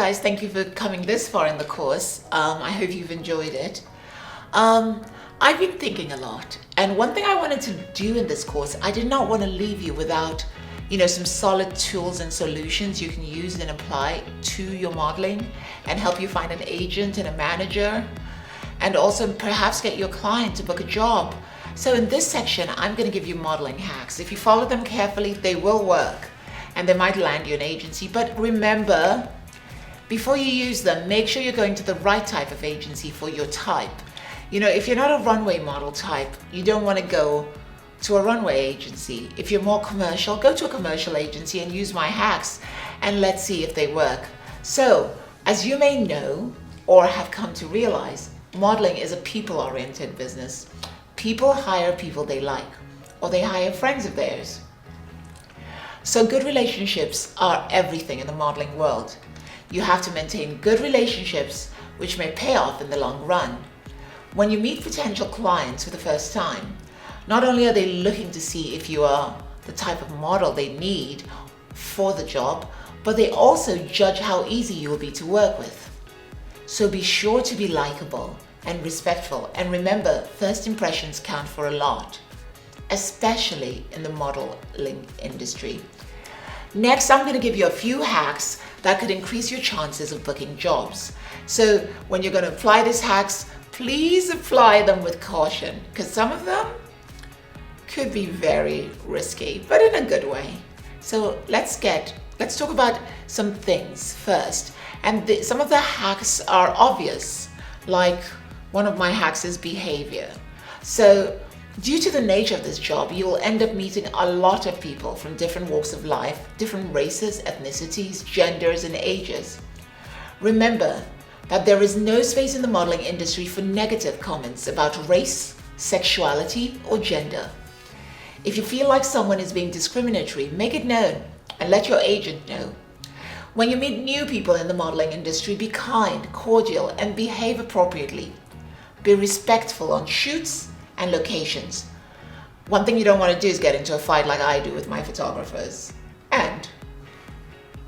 guys, thank you for coming this far in the course. I hope you've enjoyed it. I've been thinking a lot, and one thing I wanted to do in this course, I did not want to leave you without, some solid tools and solutions you can use and apply to your modeling and help you find an agent and a manager, and also perhaps get your client to book a job. So in this section, I'm going to give you modeling hacks. If you follow them carefully, they will work and they might land you an agency. But remember, before you use them, make sure you're going to the right type of agency for your type. If you're not a runway model type, you don't want to go to a runway agency. If you're more commercial, go to a commercial agency and use my hacks, and let's see if they work. So, as you may know or have come to realize, modeling is a people-oriented business. People hire people they like, or they hire friends of theirs. So good relationships are everything in the modeling world. You have to maintain good relationships, which may pay off in the long run. When you meet potential clients for the first time, not only are they looking to see if you are the type of model they need for the job, but they also judge how easy you will be to work with. So be sure to be likable and respectful, and remember, first impressions count for a lot, especially in the modeling industry. Next, I'm going to give you a few hacks that could increase your chances of booking jobs. So when you're going to apply these hacks, please apply them with caution, because some of them could be very risky, but in a good way. So let's talk about some things first. And some of the hacks are obvious, like one of my hacks is behavior. So due to the nature of this job, you will end up meeting a lot of people from different walks of life, different races, ethnicities, genders, and ages. Remember that there is no space in the modeling industry for negative comments about race, sexuality, or gender. If you feel like someone is being discriminatory, make it known and let your agent know. When you meet new people in the modeling industry, be kind, cordial, and behave appropriately. Be respectful on shoots and locations. One thing you don't want to do is get into a fight like I do with my photographers and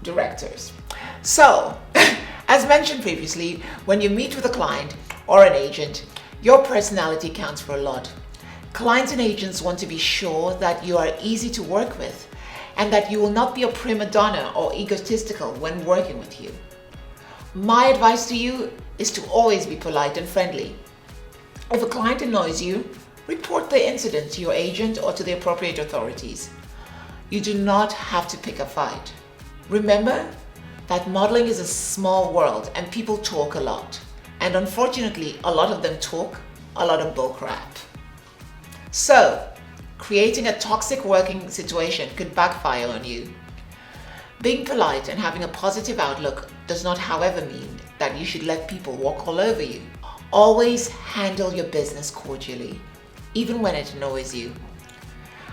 directors. So, as mentioned previously, when you meet with a client or an agent, your personality counts for a lot. Clients and agents want to be sure that you are easy to work with and that you will not be a prima donna or egotistical when working with you. My advice to you is to always be polite and friendly. If a client annoys you, report the incident to your agent or to the appropriate authorities. You do not have to pick a fight. Remember that modeling is a small world and people talk a lot. And unfortunately, a lot of them talk a lot of bullcrap. So, creating a toxic working situation could backfire on you. Being polite and having a positive outlook does not, however, mean that you should let people walk all over you. Always handle your business cordially, even when it annoys you.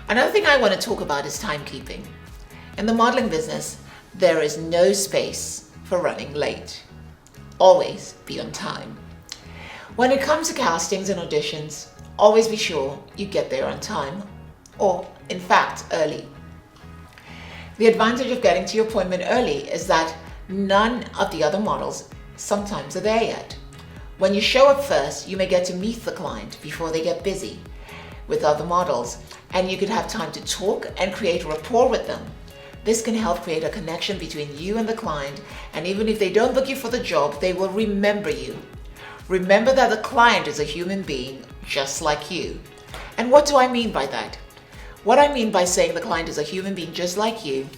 Another thing I want to talk about is timekeeping. In the modeling business, there is no space for running late. Always be on time. When it comes to castings and auditions, always be sure you get there on time, or in fact, early. The advantage of getting to your appointment early is that none of the other models sometimes are there yet. When you show up first, you may get to meet the client before they get busy with other models, and you could have time to talk and create rapport with them. This can help create a connection between you and the client, and even if they don't book you for the job, they will remember you. Remember that the client is a human being just like you. And what do I mean by that? What I mean by saying the client is a human being just like you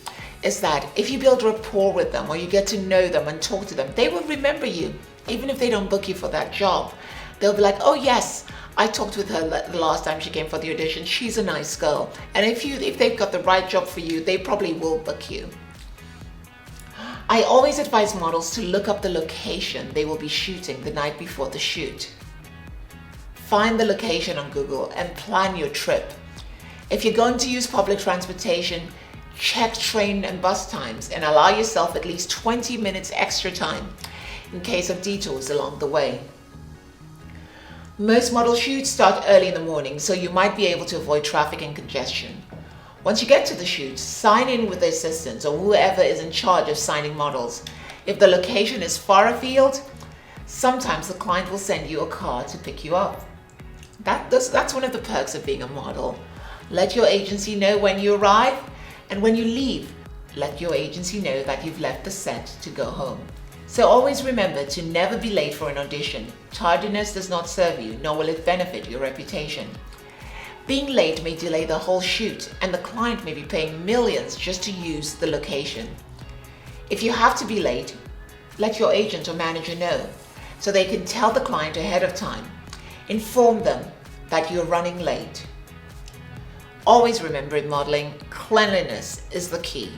is that if you build rapport with them or you get to know them and talk to them, they will remember you. Even if they don't book you for that job, they'll be like, oh yes, I talked with her the last time she came for the audition. She's a nice girl. And if they've got the right job for you, they probably will book you. I always advise models to look up the location they will be shooting the night before the shoot. Find the location on Google and plan your trip. If you're going to use public transportation, check train and bus times and allow yourself at least 20 minutes extra time in case of detours along the way. Most model shoots start early in the morning, so you might be able to avoid traffic and congestion. Once you get to the shoot, sign in with the assistants or whoever is in charge of signing models If the location is far afield, sometimes the client will send you a car to pick you up. That's one of the perks of being a model. Let your agency know when you arrive, and when you leave, let your agency know that you've left the set to go home. So always remember to never be late for an audition. Tardiness does not serve you, nor will it benefit your reputation. Being late may delay the whole shoot, and the client may be paying millions just to use the location. If you have to be late, let your agent or manager know so they can tell the client ahead of time. Inform them that you're running late. Always remember in modeling, cleanliness is the key.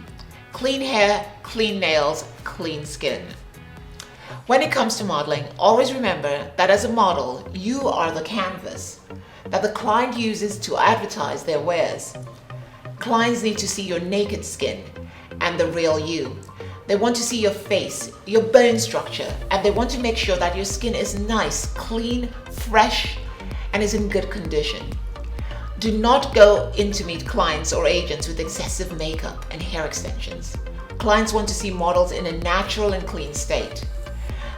Clean hair, clean nails, clean skin. When it comes to modeling, always remember that as a model, you are the canvas that the client uses to advertise their wares. Clients need to see your naked skin and the real you. They want to see your face, your bone structure, and they want to make sure that your skin is nice, clean, fresh, and is in good condition. Do not go in to meet clients or agents with excessive makeup and hair extensions. Clients want to see models in a natural and clean state.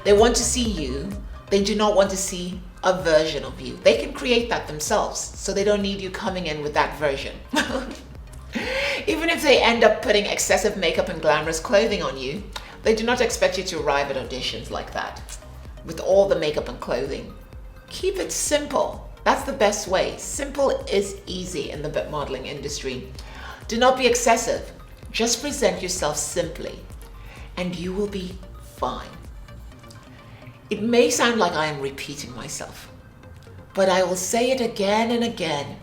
They want to see you. They do not want to see a version of you. They can create that themselves, so they don't need you coming in with that version. Even if they end up putting excessive makeup and glamorous clothing on you, they do not expect you to arrive at auditions like that, with all the makeup and clothing. Keep it simple. That's the best way. Simple is easy in the modeling industry. Do not be excessive. Just present yourself simply, and you will be fine. It may sound like I am repeating myself, but I will say it again and again.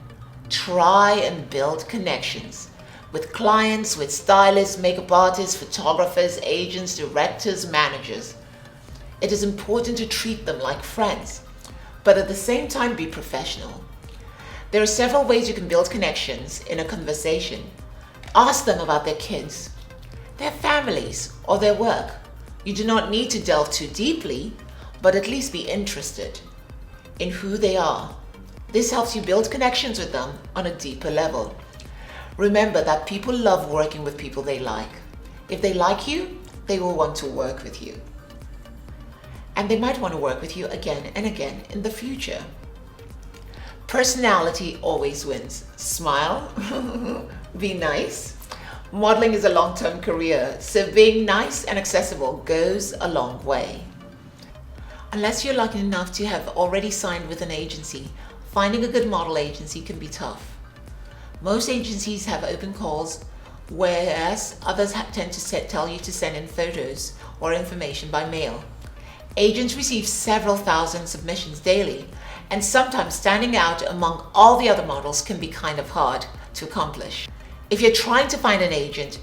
Try and build connections with clients, with stylists, makeup artists, photographers, agents, directors, managers. It is important to treat them like friends, but at the same time be professional. There are several ways you can build connections in a conversation. Ask them about their kids, their families, or their work. You do not need to delve too deeply, but at least be interested in who they are. This helps you build connections with them on a deeper level. Remember that people love working with people they like. If they like you, they will want to work with you. And they might want to work with you again and again in the future. Personality always wins. Smile, be nice. Modeling is a long-term career, so being nice and accessible goes a long way. Unless you're lucky enough to have already signed with an agency, finding a good model agency can be tough. Most agencies have open calls, whereas others tend to tell you to send in photos or information by mail. Agents receive several thousand submissions daily, and sometimes standing out among all the other models can be kind of hard to accomplish. If you're trying to find an agent,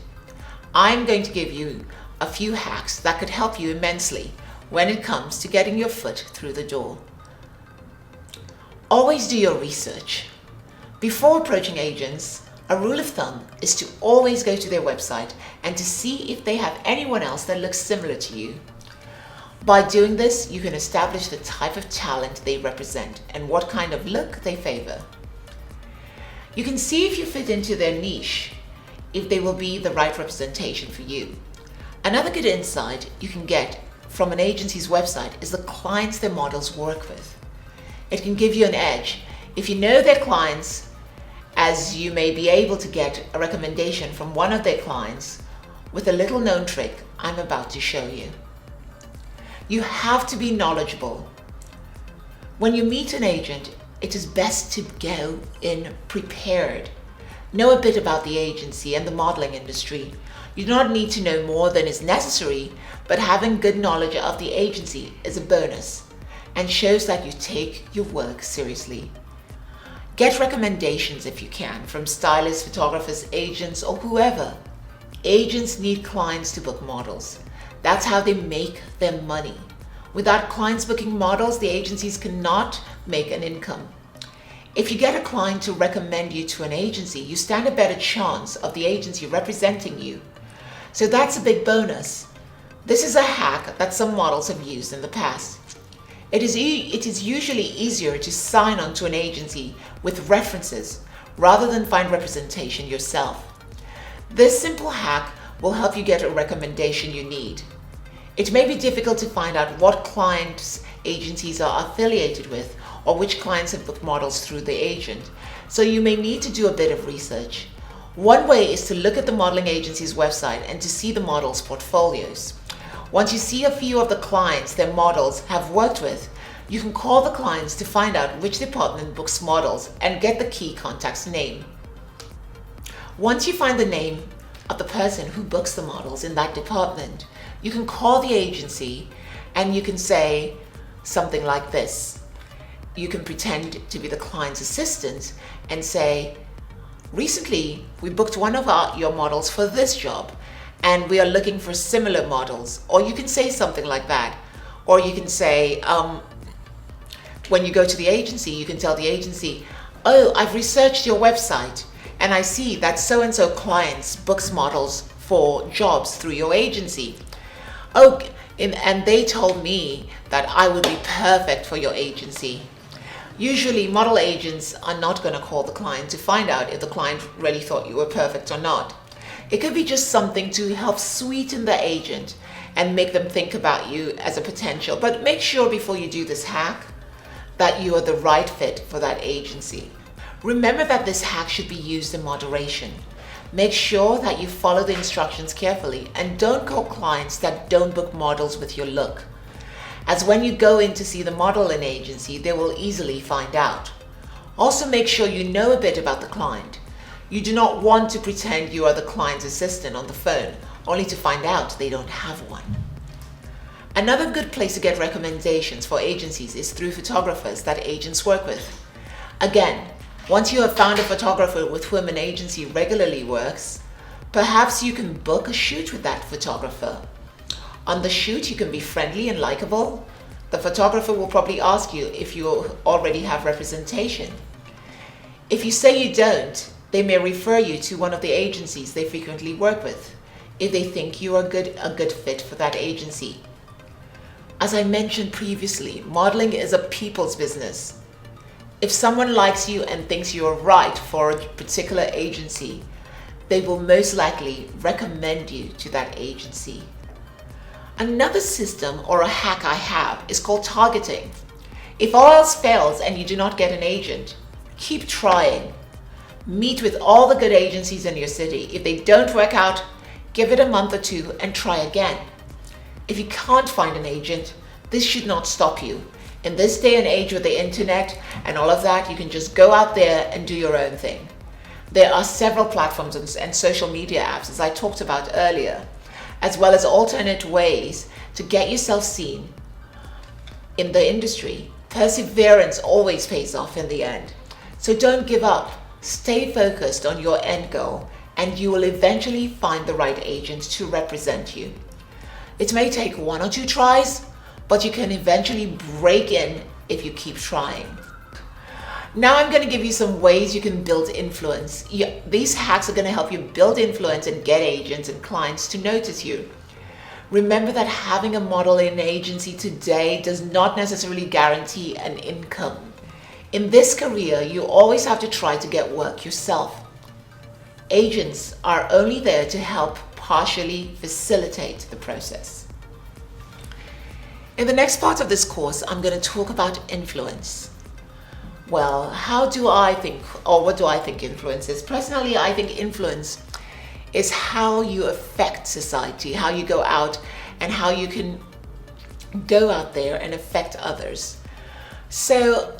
I'm going to give you a few hacks that could help you immensely when it comes to getting your foot through the door. Always do your research. Before approaching agents, a rule of thumb is to always go to their website and to see if they have anyone else that looks similar to you. By doing this, you can establish the type of talent they represent and what kind of look they favor. You can see if you fit into their niche, if they will be the right representation for you. Another good insight you can get from an agency's website is the clients their models work with. It can give you an edge if you know their clients, as you may be able to get a recommendation from one of their clients with a little known trick I'm about to show you. You have to be knowledgeable. When you meet an agent, it is best to go in prepared. Know a bit about the agency and the modeling industry. You do not need to know more than is necessary, but having good knowledge of the agency is a bonus and shows that you take your work seriously. Get recommendations if you can from stylists, photographers, agents, or whoever. Agents need clients to book models. That's how they make their money. Without clients booking models, the agencies cannot make an income. If you get a client to recommend you to an agency, you stand a better chance of the agency representing you. So that's a big bonus. This is a hack that some models have used in the past. It is usually easier to sign on to an agency with references rather than find representation yourself. This simple hack will help you get a recommendation you need. It may be difficult to find out what clients agencies are affiliated with or which clients have booked models through the agent, so you may need to do a bit of research. One way is to look at the modeling agency's website and to see the models' portfolios. Once you see a few of the clients their models have worked with, you can call the clients to find out which department books models and get the key contact's name. Once you find the name of the person who books the models in that department, you can call the agency and you can say something like this. You can pretend to be the client's assistant and say, recently we booked one of your models for this job and we are looking for similar models. Or you can say something like that. Or you can say, when you go to the agency, you can tell the agency, oh, I've researched your website and I see that so-and-so clients books models for jobs through your agency. Oh, and they told me that I would be perfect for your agency. Usually model agents are not going to call the client to find out if the client really thought you were perfect or not. It could be just something to help sweeten the agent and make them think about you as a potential. But make sure before you do this hack that you are the right fit for that agency. Remember that this hack should be used in moderation. Make sure that you follow the instructions carefully and don't call clients that don't book models with your look, as when you go in to see the modeling agency, they will easily find out. Also make sure you know a bit about the client. You do not want to pretend you are the client's assistant on the phone, only to find out they don't have one. Another good place to get recommendations for agencies is through photographers that agents work with. Again, once you have found a photographer with whom an agency regularly works, perhaps you can book a shoot with that photographer. On the shoot, you can be friendly and likable. The photographer will probably ask you if you already have representation. If you say you don't, they may refer you to one of the agencies they frequently work with, if they think you are a good fit for that agency. As I mentioned previously, modeling is a people's business. If someone likes you and thinks you are right for a particular agency, they will most likely recommend you to that agency. Another system or a hack I have is called targeting. If all else fails and you do not get an agent, keep trying. Meet with all the good agencies in your city. If they don't work out, give it a month or two and try again. If you can't find an agent, this should not stop you. In this day and age with the internet and all of that, you can just go out there and do your own thing. There are several platforms and social media apps, as I talked about earlier, as well as alternate ways to get yourself seen in the industry. Perseverance always pays off in the end. So don't give up. Stay focused on your end goal and you will eventually find the right agent to represent you. It may take 1 or 2 tries, but you can eventually break in if you keep trying. Now I'm going to give you some ways you can build influence. These hacks are going to help you build influence and get agents and clients to notice you. Remember that having a modeling agency today does not necessarily guarantee an income. In this career, you always have to try to get work yourself. Agents are only there to help partially facilitate the process. In the next part of this course, I'm going to talk about influence. Well, how do I think, or what do I think influence is? Personally, I think influence is how you affect society, how you go out and how you can go out there and affect others. So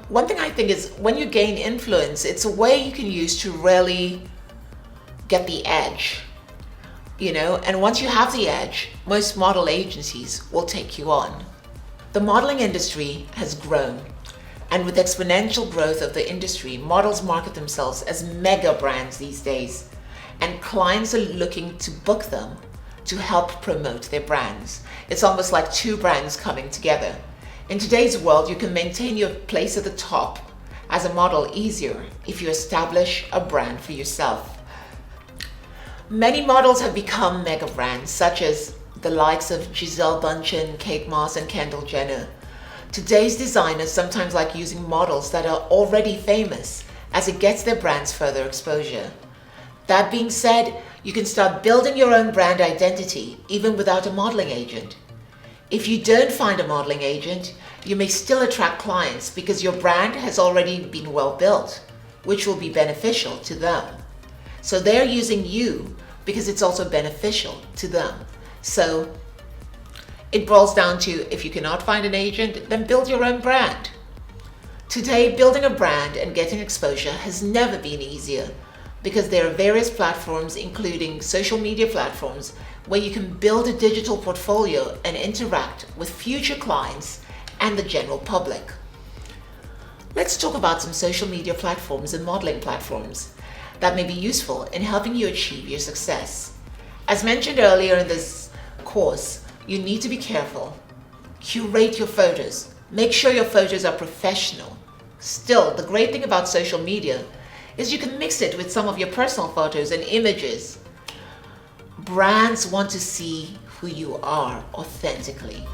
one thing I think is when you gain influence, it's a way you can use to really get the edge. And once you have the edge, most model agencies will take you on. The modeling industry has grown, and with exponential growth of the industry, models market themselves as mega brands these days, and clients are looking to book them to help promote their brands. It's almost like 2 brands coming together. In today's world, you can maintain your place at the top as a model easier if you establish a brand for yourself. Many models have become mega brands, such as the likes of Gisele Bündchen, Kate Moss, and Kendall Jenner. Today's designers sometimes like using models that are already famous, as it gets their brands further exposure. That being said, You can start building your own brand identity even without a modeling agent. If you don't find a modeling agent, you may still attract clients because your brand has already been well built, which will be beneficial to them. So they're using you because it's also beneficial to them. So it boils down to, if you cannot find an agent, then build your own brand. Today, building a brand and getting exposure has never been easier because there are various platforms, including social media platforms, where you can build a digital portfolio and interact with future clients and the general public. Let's talk about some social media platforms and modeling platforms that may be useful in helping you achieve your success. As mentioned earlier in this course, you need to be careful. Curate your photos. Make sure your photos are professional. Still, the great thing about social media is you can mix it with some of your personal photos and images. Brands want to see who you are authentically.